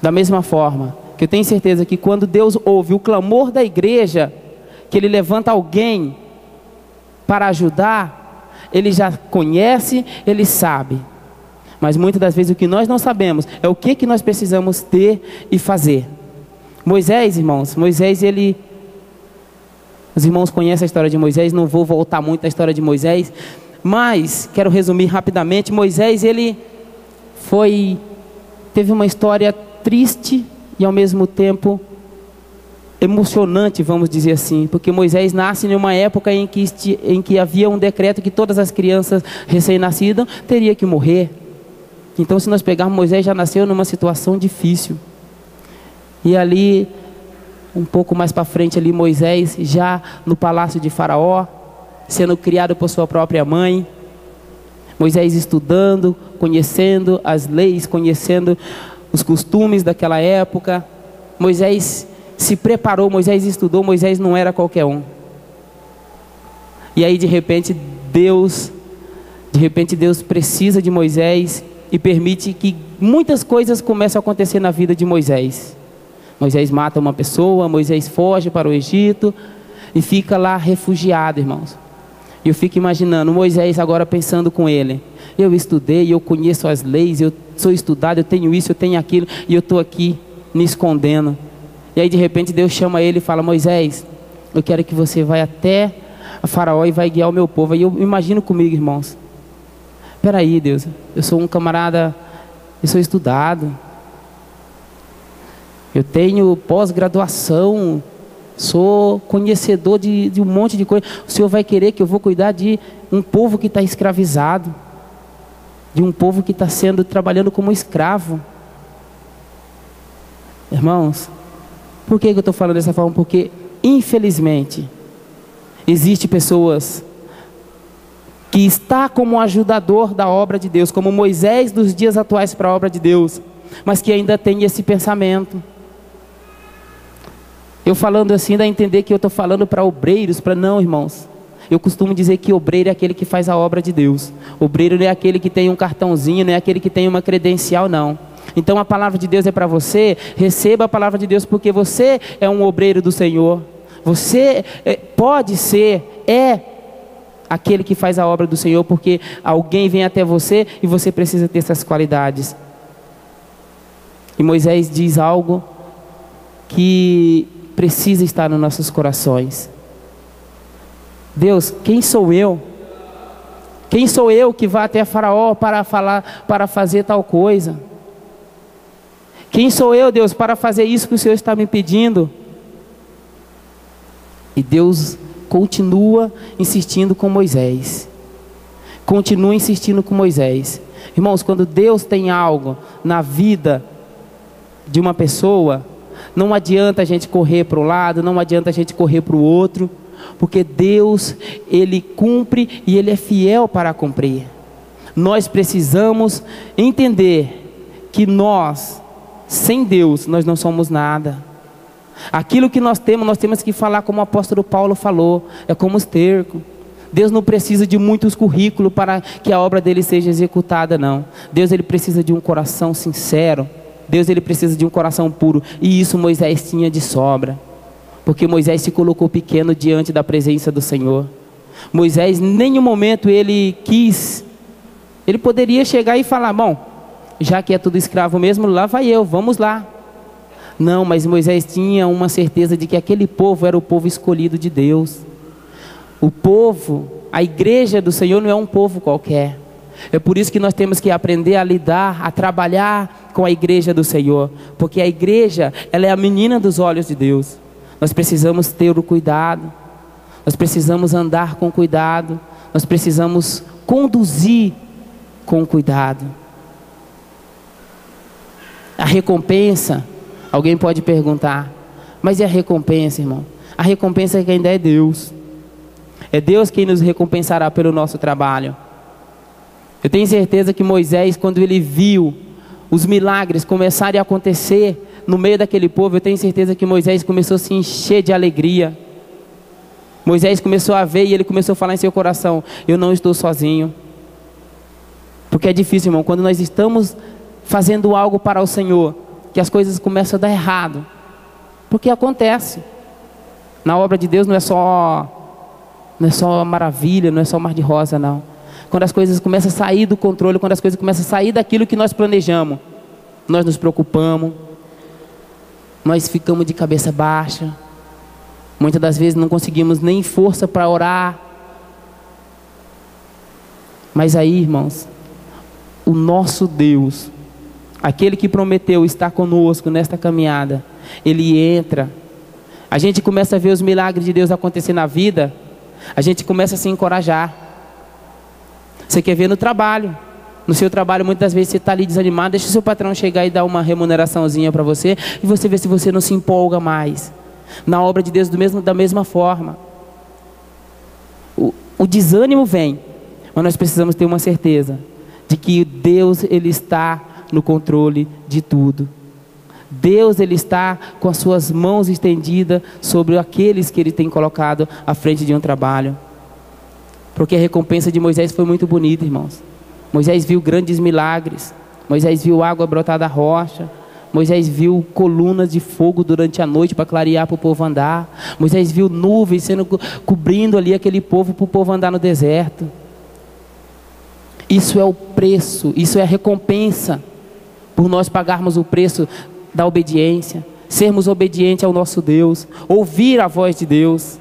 Da mesma forma que eu tenho certeza que quando Deus ouve o clamor da igreja, que Ele levanta alguém para ajudar, Ele já conhece, Ele sabe. Mas muitas das vezes o que nós não sabemos é o que nós precisamos ter e fazer. Moisés, irmãos, os irmãos conhecem a história de Moisés, não vou voltar muito à história de Moisés, mas quero resumir rapidamente. Moisés, ele teve uma história triste e ao mesmo tempo emocionante, vamos dizer assim, porque Moisés nasce em uma época em que havia um decreto que todas as crianças recém-nascidas teriam que morrer. Então, se nós pegarmos, Moisés já nasceu numa situação difícil. E ali, um pouco mais para frente ali, Moisés já no palácio de Faraó, sendo criado por sua própria mãe. Moisés estudando, conhecendo as leis, conhecendo os costumes daquela época. Moisés se preparou, Moisés estudou, Moisés não era qualquer um. E aí de repente Deus precisa de Moisés e permite que muitas coisas comecem a acontecer na vida de Moisés. Moisés mata uma pessoa, Moisés foge para o Egito e fica lá refugiado, irmãos. E eu fico imaginando Moisés agora pensando com ele: eu estudei, eu conheço as leis, eu sou estudado, eu tenho isso, eu tenho aquilo, e eu estou aqui me escondendo. E aí de repente Deus chama ele e fala: Moisés, eu quero que você vá até a Faraó e vai guiar o meu povo. E eu imagino comigo, irmãos: peraí, Deus, eu sou um camarada, eu sou estudado, eu tenho pós-graduação, sou conhecedor de um monte de coisa. O Senhor vai querer que eu vou cuidar de um povo que está escravizado, de um povo que está trabalhando como escravo. Irmãos, por que eu estou falando dessa forma? Porque infelizmente existem pessoas que está como ajudador da obra de Deus, como Moisés dos dias atuais para a obra de Deus, mas que ainda tem esse pensamento. Eu falando assim, dá a entender que eu estou falando para obreiros, não, irmãos. Eu costumo dizer que obreiro é aquele que faz a obra de Deus. Obreiro não é aquele que tem um cartãozinho, não é aquele que tem uma credencial, não. Então a palavra de Deus é para você. Receba a palavra de Deus, porque você é um obreiro do Senhor. Você pode ser, aquele que faz a obra do Senhor, porque alguém vem até você e você precisa ter essas qualidades. E Moisés diz algo que precisa estar nos nossos corações: Deus, quem sou eu? Quem sou eu que vá até Faraó para fazer tal coisa? Quem sou eu, Deus, para fazer isso que o Senhor está me pedindo? E Deus continua insistindo com Moisés. Continua insistindo com Moisés. Irmãos, quando Deus tem algo na vida de uma pessoa, não adianta a gente correr para um lado, não adianta a gente correr para o outro, porque Deus, Ele cumpre e Ele é fiel para cumprir. Nós precisamos entender que nós, sem Deus, nós não somos nada. Aquilo que nós temos que falar como o apóstolo Paulo falou, é como esterco. Deus não precisa de muitos currículos para que a obra dele seja executada, não. Deus, ele precisa de um coração sincero. Deus, ele precisa de um coração puro. E isso Moisés tinha de sobra, porque Moisés se colocou pequeno diante da presença do Senhor. Moisés, em nenhum momento ele poderia chegar e falar: bom, já que é tudo escravo mesmo, lá vai eu, vamos lá. Não, mas Moisés tinha uma certeza de que aquele povo era o povo escolhido de Deus. O povo, a igreja do Senhor não é um povo qualquer. É por isso que nós temos que aprender a lidar, a trabalhar com a igreja do Senhor, porque a igreja, ela é a menina dos olhos de Deus. Nós precisamos ter o cuidado, nós precisamos andar com cuidado, nós precisamos conduzir com cuidado. A recompensa, alguém pode perguntar: mas e a recompensa, irmão? A recompensa é que ainda é Deus. É Deus quem nos recompensará pelo nosso trabalho. Eu tenho certeza que Moisés, quando ele viu os milagres começarem a acontecer no meio daquele povo, eu tenho certeza que Moisés começou a se encher de alegria. Moisés começou a ver e ele começou a falar em seu coração: eu não estou sozinho. Porque é difícil, irmão, quando nós estamos fazendo algo para o Senhor, que as coisas começam a dar errado. Porque acontece. Na obra de Deus não é só maravilha, não é só mar de rosa, não. Quando as coisas começam a sair do controle, quando as coisas começam a sair daquilo que nós planejamos, nós nos preocupamos, nós ficamos de cabeça baixa, muitas das vezes não conseguimos nem força para orar. Mas aí, irmãos, o nosso Deus, aquele que prometeu estar conosco nesta caminhada, Ele entra. A gente começa a ver os milagres de Deus acontecer na vida, a gente começa a se encorajar. Você quer ver no trabalho. No seu trabalho, muitas vezes você está ali desanimado, deixa o seu patrão chegar e dar uma remuneraçãozinha para você, e você vê se você não se empolga mais. Na obra de Deus, da mesma forma. O desânimo vem, mas nós precisamos ter uma certeza de que Deus, Ele está no controle de tudo. Deus, Ele está com as suas mãos estendidas sobre aqueles que Ele tem colocado à frente de um trabalho. Porque a recompensa de Moisés foi muito bonita, irmãos. Moisés viu grandes milagres. Moisés viu água brotar da rocha. Moisés viu colunas de fogo durante a noite para clarear para o povo andar. Moisés viu nuvens cobrindo ali aquele povo para o povo andar no deserto. Isso é o preço, isso é a recompensa por nós pagarmos o preço da obediência, sermos obedientes ao nosso Deus, ouvir a voz de Deus.